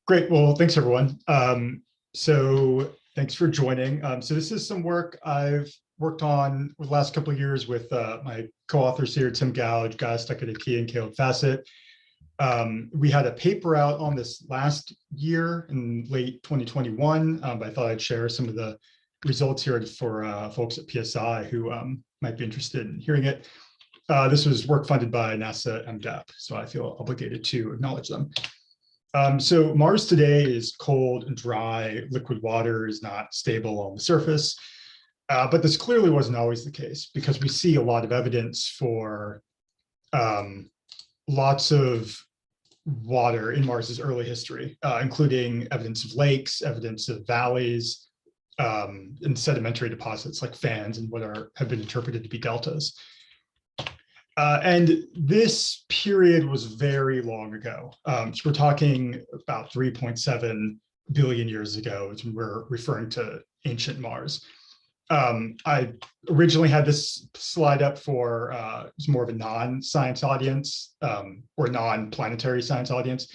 Great. Well, thanks everyone. So thanks for joining. So this is some work I've worked on over the last couple of years with my co-authors here, Tim Gouge, Guy Stuckadicki, and Caleb Fassett. We had a paper out on this last year in late 2021, but I thought I'd share some of the results here for folks at PSI who might be interested in hearing it. This was work funded by NASA MDAP, so I feel obligated to acknowledge them. So Mars today is cold and dry. Liquid water is not stable on the surface. But this clearly wasn't always the case, because we see a lot of evidence for lots of water in Mars's early history, including evidence of lakes, evidence of valleys, and sedimentary deposits like fans and what have been interpreted to be deltas. And this period was very long ago. So we're talking about 3.7 billion years ago, as we're referring to ancient Mars. I originally had this slide up for it's more of a non-science audience or non-planetary science audience.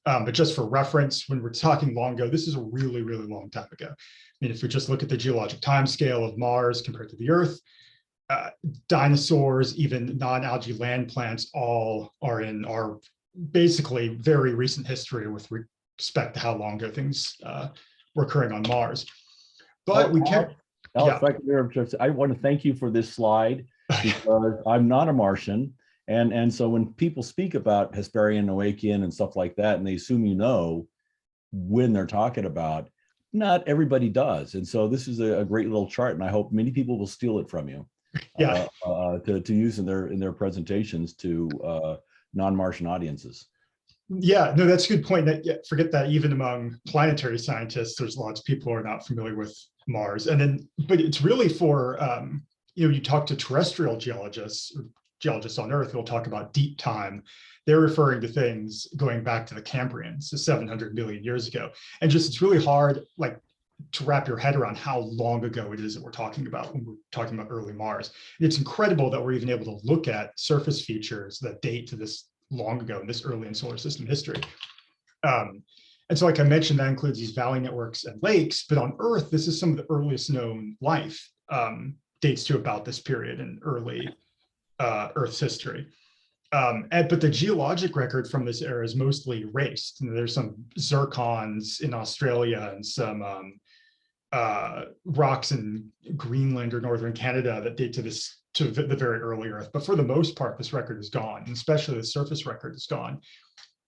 But just for reference, when we're talking long ago, this is a really, really long time ago. I mean, if we just look at the geologic timescale of Mars compared to the Earth, dinosaurs, even non-algae land plants, all are in our basically very recent history with respect to how long ago things were occurring on Mars. But we can't. Alex, I want to thank you for this slide, because I'm not a Martian. And so when people speak about Hesperian, Noachian, and stuff like that, and they assume you know when they're talking about, not everybody does. And so this is a great little chart, and I hope many people will steal it from you. Yeah. To use in their presentations to non-Martian audiences. Yeah, no, that's a good point. Forget that even among planetary scientists, there's lots of people who are not familiar with Mars. And then, but it's really for, you talk to terrestrial geologists or geologists on Earth who'll talk about deep time. They're referring to things going back to the Cambrian, so 700 million years ago. And just, it's really hard, like, to wrap your head around how long ago it is that we're talking about when we're talking about early Mars. And it's incredible that we're even able to look at surface features that date to this long ago in this early in solar system history. And so, like I mentioned, that includes these valley networks and lakes, but on Earth, this is some of the earliest known life, dates to about this period in early Earth's history. But the geologic record from this era is mostly erased. There's some zircons in Australia and some rocks in Greenland or northern Canada that date to the very early Earth. But for the most part, this record is gone, and especially the surface record is gone.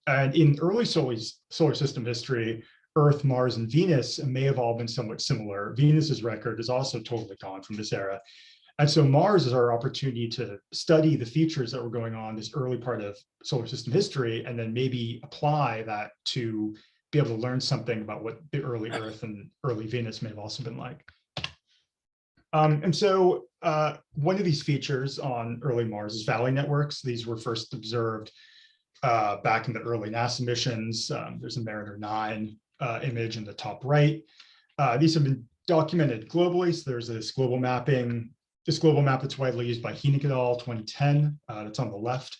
And in early solar system history, Earth, Mars, and Venus may have all been somewhat similar. Venus's record is also totally gone from this era. And so Mars is our opportunity to study the features that were going on this early part of solar system history, and then maybe apply that to be able to learn something about what the early Earth and early Venus may have also been like. And so one of these features on early Mars is valley networks. These were first observed back in the early NASA missions. There's a Mariner 9 image in the top right. These have been documented globally. So there's this global mapping. This global map that's widely used by Heenek et al. 2010, that's on the left.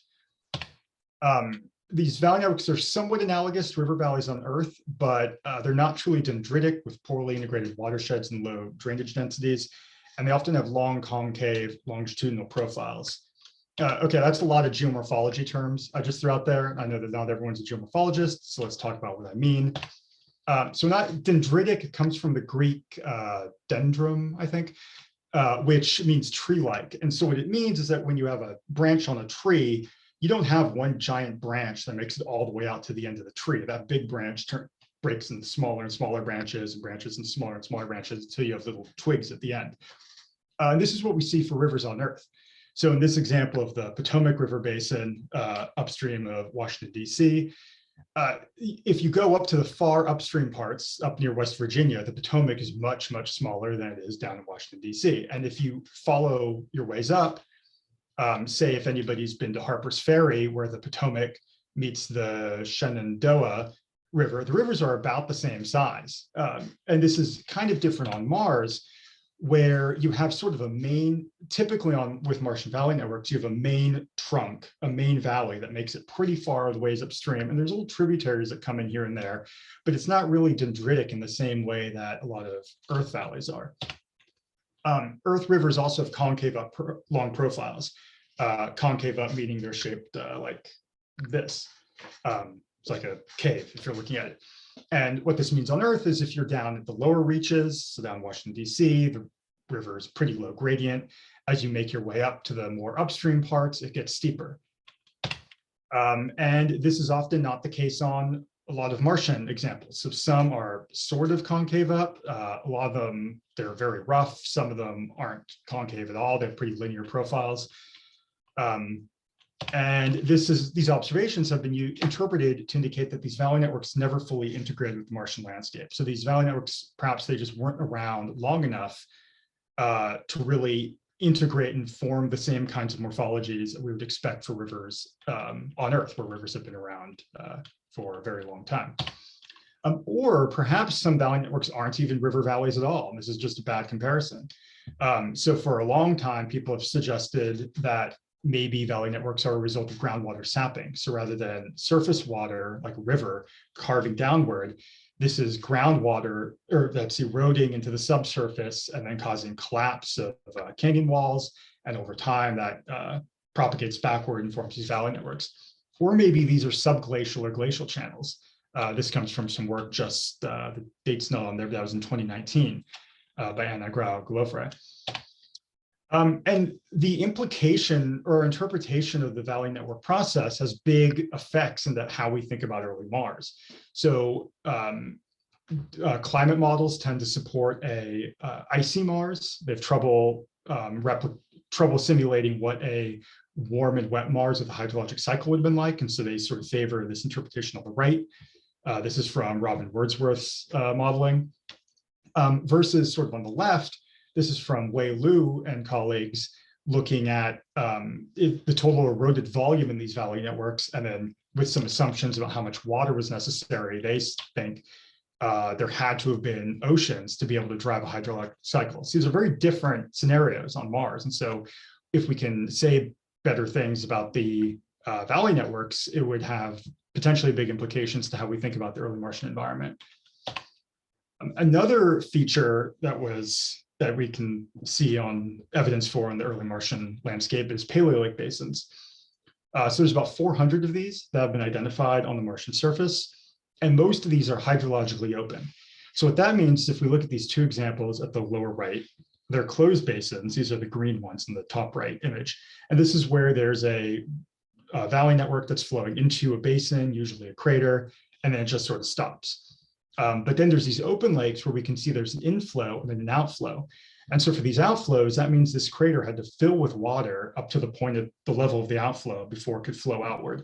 These valley networks are somewhat analogous to river valleys on Earth, but they're not truly dendritic with poorly integrated watersheds and low drainage densities. And they often have long concave longitudinal profiles. Okay, that's a lot of geomorphology terms I just threw out there. I know that not everyone's a geomorphologist, so let's talk about what I mean. So not dendritic, it comes from the Greek dendrum, I think. Which means tree-like. And so what it means is that when you have a branch on a tree, you don't have one giant branch that makes it all the way out to the end of the tree. That big branch breaks into smaller and smaller branches and branches into smaller and smaller branches until you have little twigs at the end. And this is what we see for rivers on Earth. So in this example of the Potomac River Basin upstream of Washington, D.C., if you go up to the far upstream parts up near West Virginia, the Potomac is much, much smaller than it is down in Washington, D.C. And if you follow your ways up, say if anybody's been to Harper's Ferry, where the Potomac meets the Shenandoah River, the rivers are about the same size. And this is kind of different on Mars, where you have sort of a main, typically with Martian valley networks, you have a main trunk, a main valley that makes it pretty far the ways upstream. And there's little tributaries that come in here and there, but it's not really dendritic in the same way that a lot of Earth valleys are. Earth rivers also have concave up long profiles. Concave up meaning they're shaped like this. It's like a cave if you're looking at it. And what this means on Earth is if you're down at the lower reaches, so down Washington, D.C., the river is pretty low gradient. As you make your way up to the more upstream parts, it gets steeper. And this is often not the case on a lot of Martian examples. So some are sort of concave up. A lot of them, they're very rough. Some of them aren't concave at all. They have pretty linear profiles. And these observations have been interpreted to indicate that these valley networks never fully integrated with the Martian landscape. So these valley networks, perhaps they just weren't around long enough to really integrate and form the same kinds of morphologies that we would expect for rivers on Earth, where rivers have been around for a very long time. Or perhaps some valley networks aren't even river valleys at all. And this is just a bad comparison. So for a long time, people have suggested that maybe valley networks are a result of groundwater sapping. So rather than surface water, like a river, carving downward, this is groundwater that's eroding into the subsurface and then causing collapse of canyon walls. And over time, that propagates backward and forms these valley networks. Or maybe these are subglacial or glacial channels. This comes from some work just, the date's not on there, but that was in 2019 by Anna Grau-Galofre. And the implication or interpretation of the valley network process has big effects in how we think about early Mars. So climate models tend to support a icy Mars. They have trouble simulating what a warm and wet Mars with a hydrologic cycle would have been like. And so they sort of favor this interpretation on the right. This is from Robin Wordsworth's modeling. Versus sort of on the left, this is from Wei Lu and colleagues looking at the total eroded volume in these valley networks, and then with some assumptions about how much water was necessary, they think there had to have been oceans to be able to drive a hydrologic cycle. So these are very different scenarios on Mars. And so if we can say better things about the valley networks, it would have potentially big implications to how we think about the early Martian environment. Another feature that we can see on evidence for in the early Martian landscape is paleolake basins. So there's about 400 of these that have been identified on the Martian surface, and most of these are hydrologically open. So what that means, if we look at these two examples at the lower right, they're closed basins. These are the green ones in the top right image. And this is where there's a valley network that's flowing into a basin, usually a crater, and then it just sort of stops. But then there's these open lakes where we can see there's an inflow and then an outflow. And so for these outflows, that means this crater had to fill with water up to the point of the level of the outflow before it could flow outward.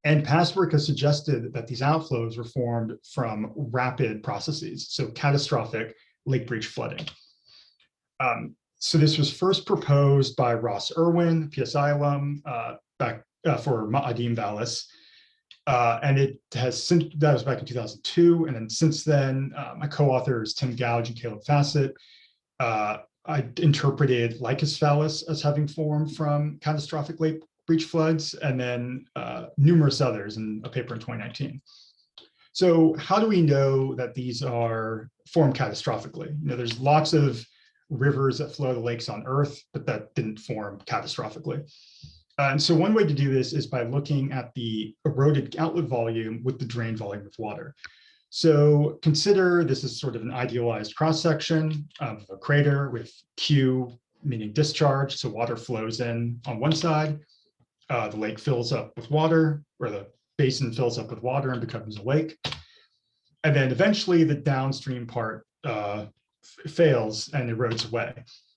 And past work has suggested that these outflows were formed from rapid processes, so catastrophic lake breach flooding. So this was first proposed by Ross Irwin, PSI alum, back for Ma'adim Vallis. And it has since, that was back in 2002. And then since then, my co-authors, Tim Gouge and Caleb Fassett, I interpreted Lycus Vallis as having formed from catastrophic lake breach floods, and then numerous others in a paper in 2019. So how do we know that these are formed catastrophically? You know, there's lots of rivers that flow to lakes on Earth, but that didn't form catastrophically. And so one way to do this is by looking at the eroded outlet volume with the drain volume of water. So consider this is sort of an idealized cross-section of a crater with Q, meaning discharge. So water flows in on one side, the lake fills up with water, or the basin fills up with water and becomes a lake. And then eventually the downstream part fails and erodes away.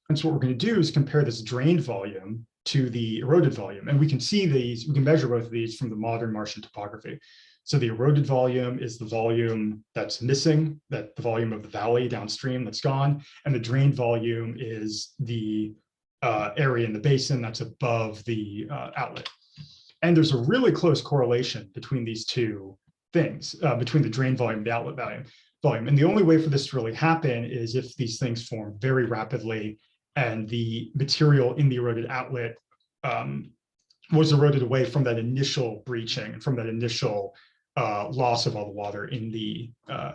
And so what we're going to do is compare this drained volume to the eroded volume. And we can see these, we can measure both of these from the modern Martian topography. So the eroded volume is the volume that's missing, that the volume of the valley downstream that's gone. And the drained volume is the area in the basin that's above the outlet. And there's a really close correlation between these two things, between the drain volume and the outlet volume. volume. And the only way for this to really happen is if these things form very rapidly and the material in the eroded outlet was eroded away from that initial breaching, from that initial loss of all the water in the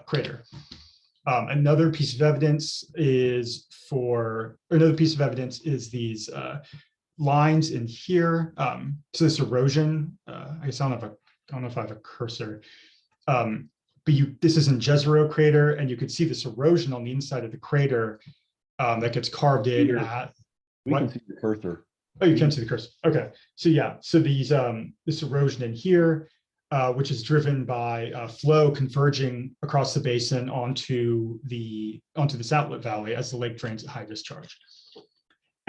crater. Another piece of evidence is these lines in here. So this erosion, I guess I don't know if I have a cursor, but this is in Jezero crater, and you could see this erosion on the inside of the crater that gets carved in. We can see the cursor. Oh, you can see the cursor. Okay, so yeah, so these this erosion in here, which is driven by flow converging across the basin onto this outlet valley as the lake drains at high discharge.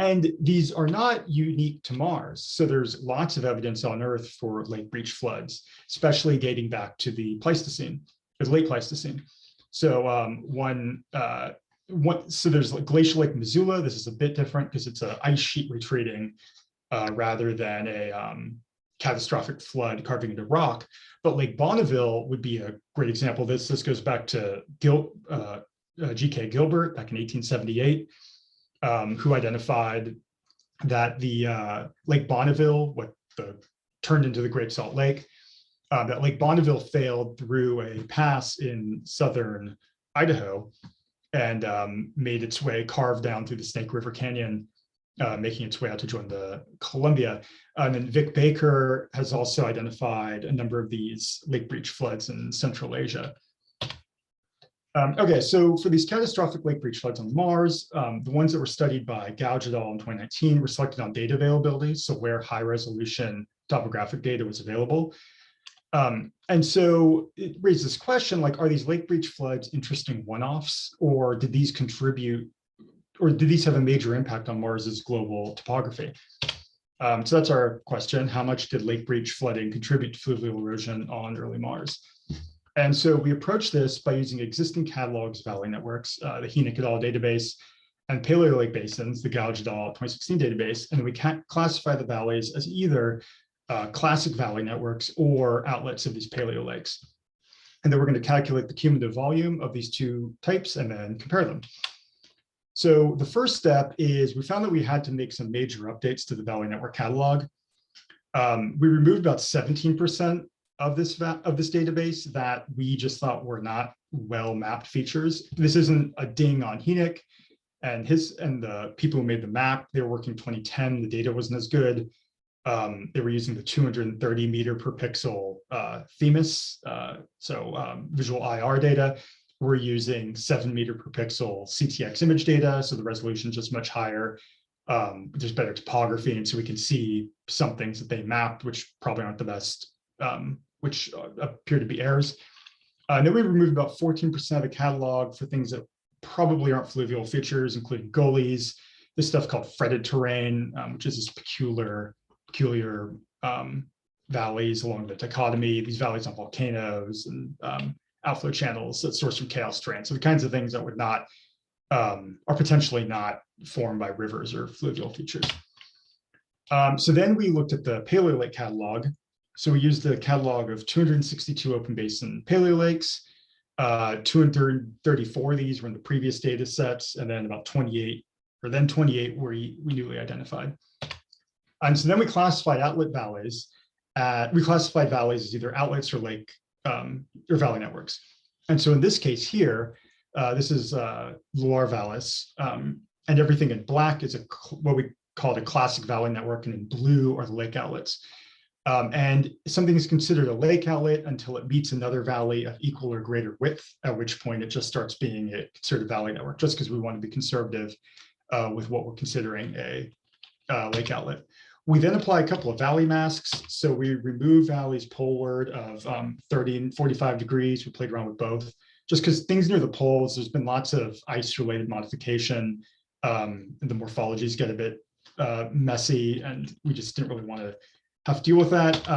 And these are not unique to Mars. So there's lots of evidence on Earth for lake breach floods, especially dating back to the Pleistocene, the late Pleistocene. So so there's like Glacial Lake Missoula. This is a bit different because it's an ice sheet retreating rather than a catastrophic flood carving into rock. But Lake Bonneville would be a great example of this. This goes back to G.K. Gilbert back in 1878. Who identified that the Lake Bonneville, turned into the Great Salt Lake, that Lake Bonneville failed through a pass in southern Idaho and made its way, carved down through the Snake River Canyon, making its way out to join the Columbia. And then Vic Baker has also identified a number of these lake breach floods in Central Asia. Okay, so for these catastrophic lake breach floods on Mars, the ones that were studied by Gouge et al. In 2019 were selected on data availability, so where high resolution topographic data was available. And so it raises this question, like, are these lake breach floods interesting one-offs, or did these contribute, or did these have a major impact on Mars's global topography? So that's our question. How much did lake breach flooding contribute to fluvial erosion on early Mars? And so we approach this by using existing catalogs of valley networks, the Hynek et al. Database, and paleolake basins, the Gouge et al. 2016 database, and we can classify the valleys as either classic valley networks or outlets of these paleolakes. And then we're going to calculate the cumulative volume of these two types and then compare them. So the first step is we found that we had to make some major updates to the valley network catalog. We removed about 17% of this database that we just thought were not well mapped features. This isn't a ding on Hynek and the people who made the map. They were working 2010. The data wasn't as good. They were using the 230 meter per pixel Themis, visual IR data. We're using 7 meter per pixel CTX image data, so the resolution is just much higher. There's better topography, and so we can see some things that they mapped, which probably aren't the best, which appear to be errors. And then we removed about 14% of the catalog for things that probably aren't fluvial features, including gullies, this stuff called fretted terrain, which is this peculiar valleys along the dichotomy, these valleys on volcanoes and outflow channels that source from chaos terrain. So the kinds of things that would not, are potentially not formed by rivers or fluvial features. So then we looked at the paleolake catalog. So we used the catalog of 262 open basin paleolakes. 234 of these were in the previous data sets, and then about 28 were we newly identified. And so then we classified outlet valleys. We classified valleys as either outlets or lake or valley networks. And so in this case here, this is Loire Vallis, and everything in black is what we call a classic valley network, and in blue are the lake outlets. And something is considered a lake outlet until it meets another valley of equal or greater width, at which point it just starts being a considered valley network, just because we want to be conservative with what we're considering a lake outlet. We then apply a couple of valley masks. So we remove valleys poleward of 30 and 45 degrees. We played around with both, just because things near the poles, there's been lots of ice-related modification. And the morphologies get a bit messy, and we just didn't really want to have to deal with that.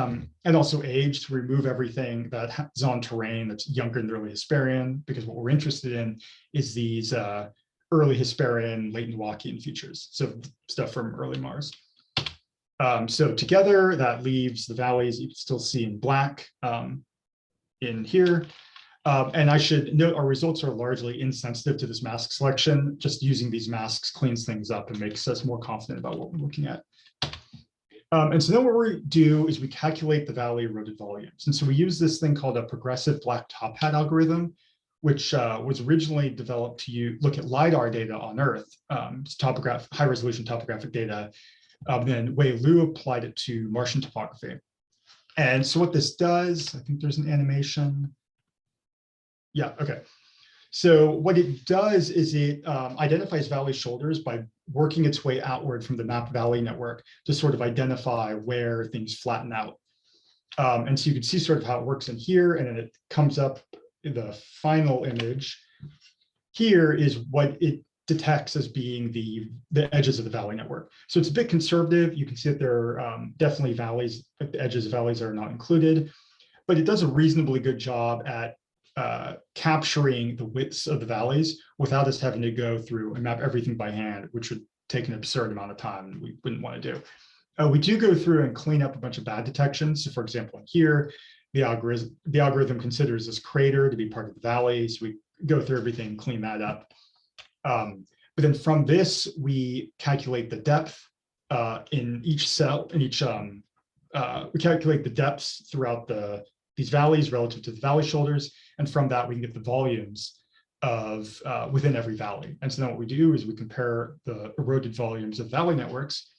And also age, to remove everything that is on terrain that's younger than the early Hesperian, because what we're interested in is these early Hesperian, late Noachian features, so stuff from early Mars. So together, that leaves the valleys you can still see in black in here. And I should note our results are largely insensitive to this mask selection. Just using these masks cleans things up and makes us more confident about what we're looking at. And so then what we do is we calculate the valley eroded volumes. And so we use this thing called a progressive black top hat algorithm, which was originally developed to look at LiDAR data on Earth, high resolution topographic data. Then Wei Lu applied it to Martian topography. And so what this does, I think there's an animation. Yeah, okay. So what it does is it identifies valley shoulders by working its way outward from the map valley network to sort of identify where things flatten out. And so you can see sort of how it works in here, and then it comes up in the final image. Here is what it detects as being the edges of the valley network. So it's a bit conservative. You can see that there are definitely valleys, at the edges of valleys are not included, but it does a reasonably good job at capturing the widths of the valleys without us having to go through and map everything by hand, which would take an absurd amount of time and we wouldn't want to do. We do go through and clean up a bunch of bad detections. So for example, in here, the algorithm considers this crater to be part of the valley. So we go through everything and clean that up. But then from this, we calculate the depth in each cell, we calculate the depths throughout these valleys relative to the valley shoulders. And from that, we can get the volumes of within every valley. And so then what we do is we compare the eroded volumes of valley networks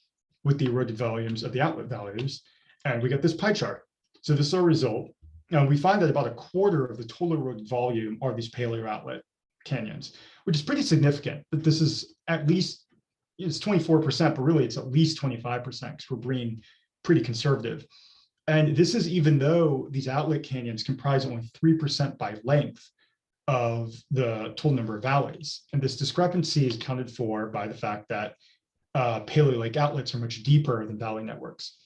with the eroded volumes of the outlet values, and we get this pie chart. So this is our result. Now we find that about a quarter of the total eroded volume are these paleo outlet canyons, which is pretty significant. That this is at least, it's 24%, but really it's at least 25% because we're being pretty conservative. And this is even though these outlet canyons comprise only 3% by length of the total number of valleys. And this discrepancy is accounted for by the fact that paleolake outlets are much deeper than valley networks.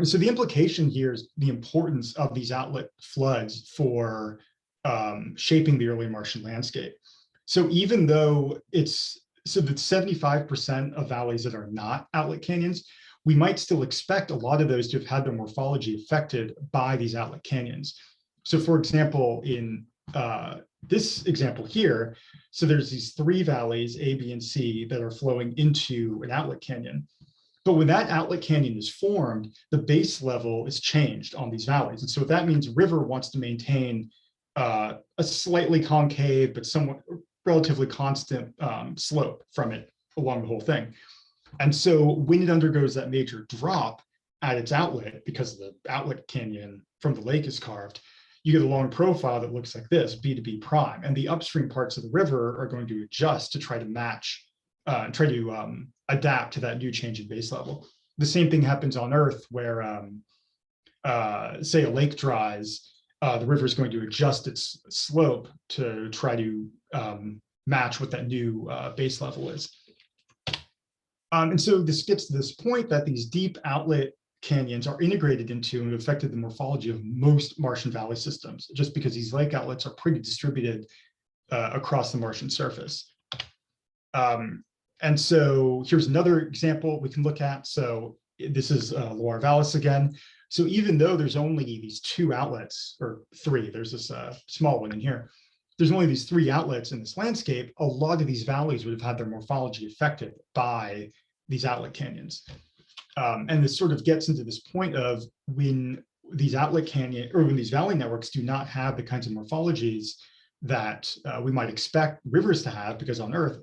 So the implication here is the importance of these outlet floods for shaping the early Martian landscape. So even though it's, so that 75% of valleys that are not outlet canyons, we might still expect a lot of those to have had their morphology affected by these outlet canyons. So for example, in this example here, so there's these three valleys, A, B, and C, that are flowing into an outlet canyon. But when that outlet canyon is formed, the base level is changed on these valleys. And so what that means, river wants to maintain a slightly concave, but somewhat relatively constant slope from it along the whole thing. And so when it undergoes that major drop at its outlet, because the outlet canyon from the lake is carved, you get a long profile that looks like this, B to B prime. And the upstream parts of the river are going to adjust to try to match, try to adapt to that new change in base level. The same thing happens on Earth where, say, a lake dries, the river is going to adjust its slope to try to match what that new base level is. And so this gets to this point that these deep outlet canyons are integrated into and affected the morphology of most Martian valley systems, just because these lake outlets are pretty distributed across the Martian surface. And so here's another example we can look at. So this is Loire Vallis again. So even though there's only these two outlets, or three, there's this small one in here, there's only these three outlets in this landscape, a lot of these valleys would have had their morphology affected by these outlet canyons. And this sort of gets into this point of when these outlet canyon, or when these valley networks do not have the kinds of morphologies that we might expect rivers to have, because on Earth,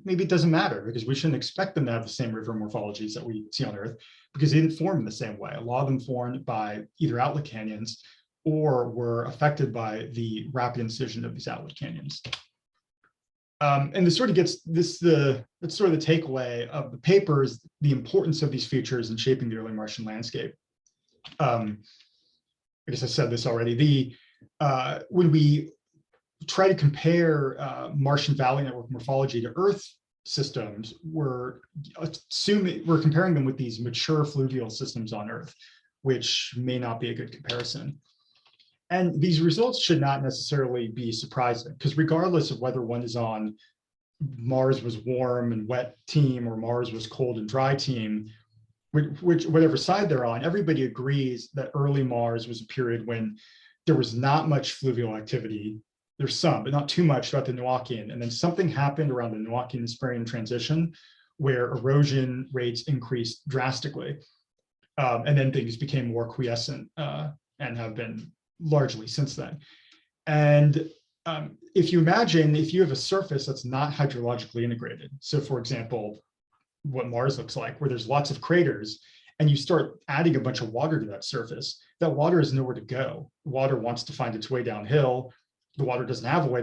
maybe it doesn't matter, because we shouldn't expect them to have the same river morphologies that we see on Earth, because they didn't form in the same way. A lot of them formed by either outlet canyons or were affected by the rapid incision of these outlet canyons. And this sort of gets this, that's sort of the takeaway of the paper, is the importance of these features in shaping the early Martian landscape. I guess I said this already. When we try to compare Martian valley network morphology to Earth systems, we're comparing them with these mature fluvial systems on Earth, which may not be a good comparison. And these results should not necessarily be surprising, because regardless of whether one is on Mars was warm and wet team or Mars was cold and dry team, whatever side they're on, everybody agrees that early Mars was a period when there was not much fluvial activity. There's some, but not too much throughout the Noachian. And then something happened around the Noachian Hesperian transition where erosion rates increased drastically. And then things became more quiescent and have been largely since then. And if you imagine, if you have a surface that's not hydrologically integrated, so for example, what Mars looks like, where there's lots of craters, and you start adding a bunch of water to that surface, that water is nowhere to go. Water wants to find its way downhill. The water doesn't have a way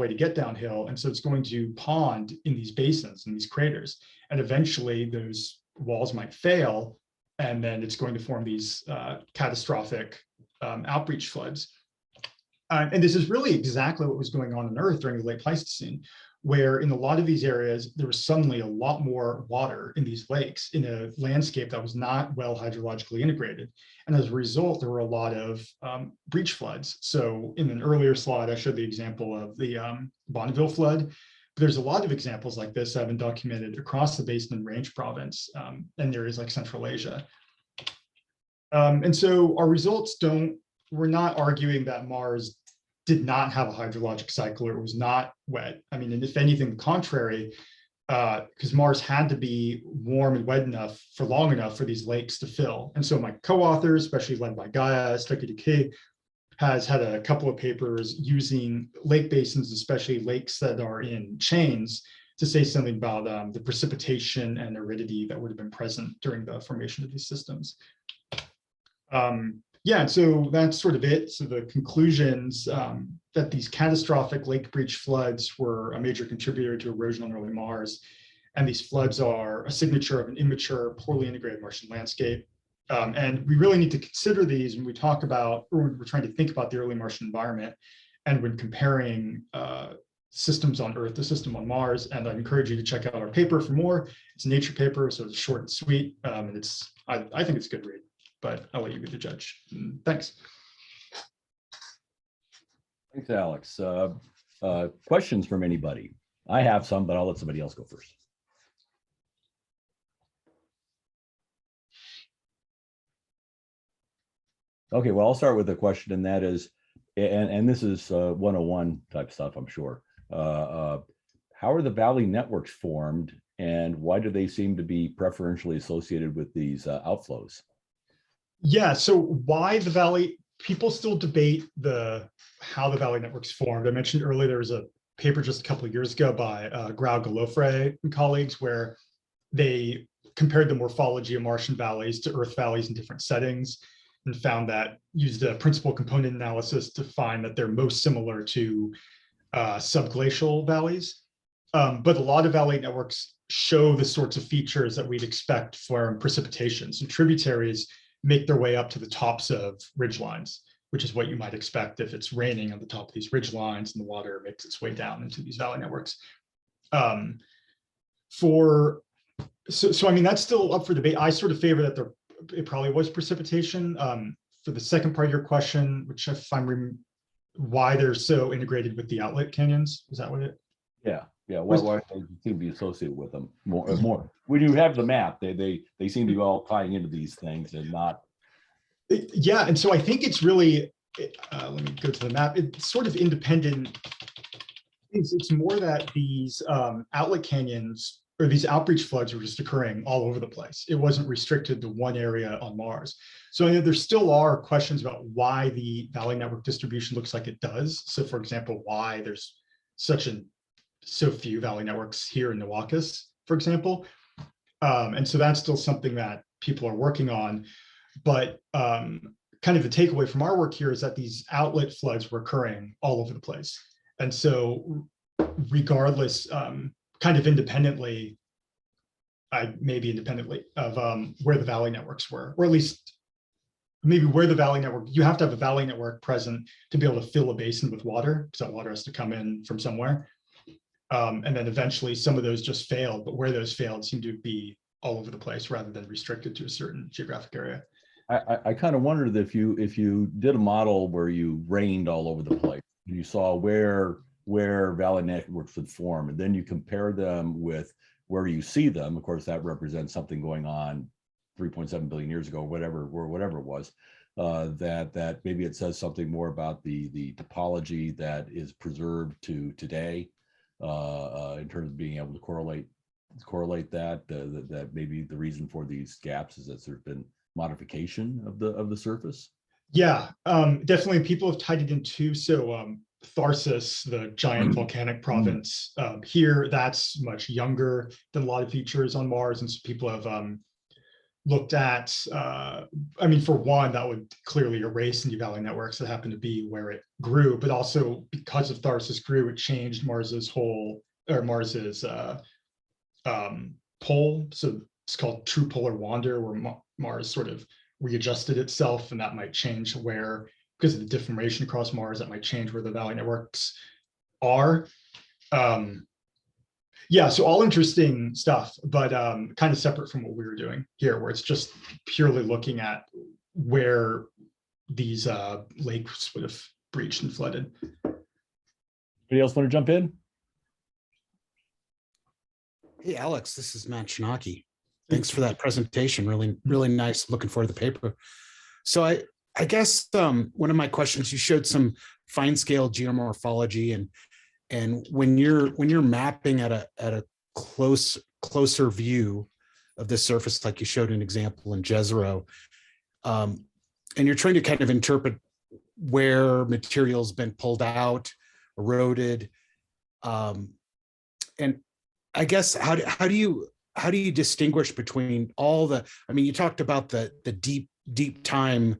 to get downhill. And so it's going to pond in these basins, in these craters. And eventually those walls might fail. And then it's going to form these catastrophic outreach floods. And this is really exactly what was going on Earth during the late Pleistocene, where in a lot of these areas, there was suddenly a lot more water in these lakes in a landscape that was not well hydrologically integrated. And as a result, there were a lot of breach floods. So in an earlier slide, I showed the example of the Bonneville flood. But there's a lot of examples like this that have been documented across the Basin and Range province and areas like Central Asia. And so our results we're not arguing that Mars did not have a hydrologic cycle or it was not wet. I mean, and if anything, the contrary, because Mars had to be warm and wet enough for long enough for these lakes to fill. And so my co-authors, especially led by Gaia Stöckidike, has had a couple of papers using lake basins, especially lakes that are in chains, to say something about the precipitation and aridity that would have been present during the formation of these systems. Yeah, and so that's sort of it. So the conclusions that these catastrophic lake breach floods were a major contributor to erosion on early Mars. And these floods are a signature of an immature, poorly integrated Martian landscape. And we really need to consider these when we talk about, or when we're trying to think about the early Martian environment and when comparing systems on Earth to system on Mars. And I encourage you to check out our paper for more. It's a Nature paper, so it's short and sweet. And I think it's a good read. But I'll let you be the judge. Thanks. Thanks, Alex. Questions from anybody? I have some, but I'll let somebody else go first. Okay, well, I'll start with a question, and that is, and this is 101 type stuff, I'm sure. How are the valley networks formed, and why do they seem to be preferentially associated with these outflows? Yeah, so why the valley, people still debate how the valley networks formed. I mentioned earlier there was a paper just a couple of years ago by Grau Galofre and colleagues where they compared the morphology of Martian valleys to Earth valleys in different settings and found that used a principal component analysis to find that they're most similar to subglacial valleys. But a lot of valley networks show the sorts of features that we'd expect from precipitation. So tributaries make their way up to the tops of ridgelines, which is what you might expect if it's raining on the top of these ridgelines and the water makes its way down into these valley networks. So I mean, that's still up for debate. I sort of favor that it probably was precipitation. For the second part of your question, which if I'm why they're so integrated with the outlet canyons, is that what it? Yeah. Why they seem to be associated with them more. When you have the map, they seem to be all tying into these things and not. Yeah, and so I think it's really. Let me go to the map. It's sort of independent. It's more that these outlet canyons or these outreach floods were just occurring all over the place. It wasn't restricted to one area on Mars. So I know there still are questions about why the valley network distribution looks like it does. So for example, why there's so few valley networks here in Nuwakis, for example. And so that's still something that people are working on. But kind of the takeaway from our work here is that these outlet floods were occurring all over the place. And so regardless, kind of independently, maybe independently of where the valley networks were, or at least maybe where the valley network, you have to have a valley network present to be able to fill a basin with water, because that water has to come in from somewhere. And then eventually some of those just failed, but where those failed seemed to be all over the place rather than restricted to a certain geographic area. I kind of wondered if you did a model where you rained all over the place, you saw where valley networks would form, and then you compare them with where you see them. Of course, that represents something going on 3.7 billion years ago, whatever it was. that maybe it says something more about the topology that is preserved to today, in terms of being able to correlate that maybe the reason for these gaps is that there's been modification of the surface. Yeah, definitely people have tied it in too. So Tharsis, the giant volcanic province here, that's much younger than a lot of features on Mars. And so people have looked at, I mean, for one, that would clearly erase Indie Valley networks that happen to be where it grew, but also because of Tharsis grew, it changed Mars's Mars's pole. So it's called true polar wander, where Mars sort of readjusted itself, and that might change where, because of the deformation across Mars, that might change where the valley networks are. Yeah, so all interesting stuff, but kind of separate from what we were doing here, where it's just purely looking at where these lakes would have breached and flooded. Anybody else want to jump in? Hey, Alex, this is Matt Chinaki. Thanks for that presentation. Really, really nice. Looking forward to the paper. So I guess one of my questions, you showed some fine scale geomorphology, and when you're mapping at a closer view of the surface, like you showed an example in Jezero, and you're trying to kind of interpret where material's been pulled out, eroded, and I guess how do you distinguish between all the, I mean, you talked about the deep time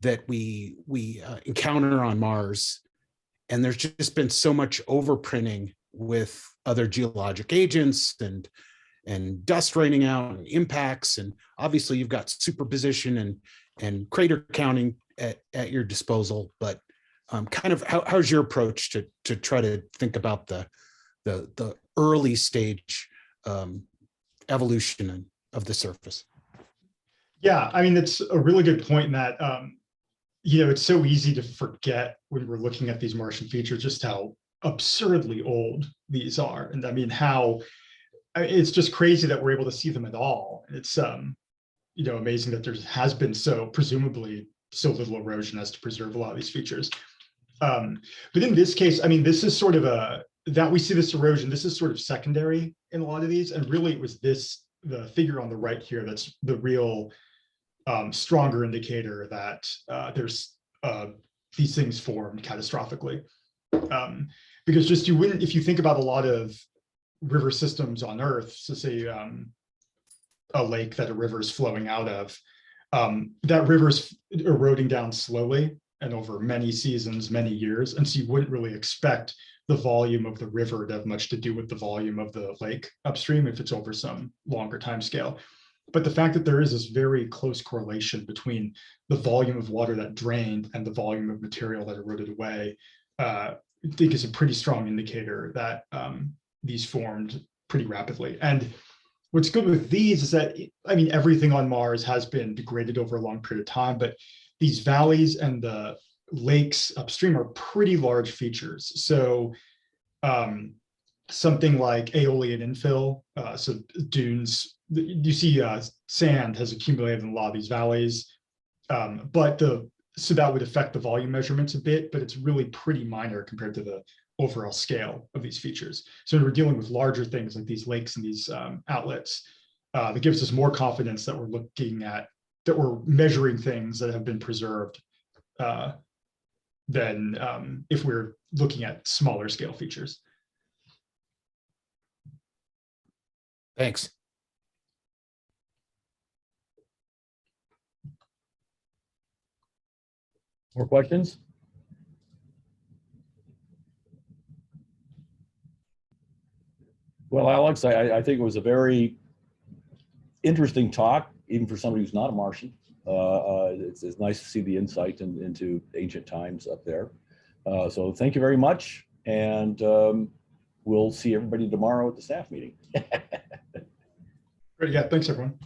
that we encounter on Mars, and there's just been so much overprinting with other geologic agents and dust raining out and impacts, and obviously you've got superposition and crater counting at your disposal, but kind of how's your approach to try to think about the early stage evolution of the surface? Yeah, I mean, that's a really good point in that, it's so easy to forget when we're looking at these Martian features, just how absurdly old these are. And I mean, it's just crazy that we're able to see them at all. It's, amazing that there has been presumably so little erosion as to preserve a lot of these features. But in this case, I mean, this is sort of that we see this erosion, this is sort of secondary in a lot of these. And really it was the figure on the right here, that's the real stronger indicator that there's these things formed catastrophically. Because just if you think about a lot of river systems on Earth, so say a lake that a river is flowing out of, that river's eroding down slowly and over many seasons, many years. And so you wouldn't really expect the volume of the river to have much to do with the volume of the lake upstream if it's over some longer time scale. But the fact that there is this very close correlation between the volume of water that drained and the volume of material that eroded away, I think is a pretty strong indicator that these formed pretty rapidly. And what's good with these is that, I mean, everything on Mars has been degraded over a long period of time, but these valleys and the lakes upstream are pretty large features. So something like aeolian infill, so dunes, you see sand has accumulated in a lot of these valleys, so that would affect the volume measurements a bit, but it's really pretty minor compared to the overall scale of these features. So when we're dealing with larger things like these lakes and these outlets, that gives us more confidence that we're measuring things that have been preserved than if we're looking at smaller scale features. Thanks. More questions? Well, Alex, I think it was a very interesting talk, even for somebody who's not a Martian. It's nice to see the insight into ancient times up there. So thank you very much. And we'll see everybody tomorrow at the staff meeting. Great, yeah, thanks everyone.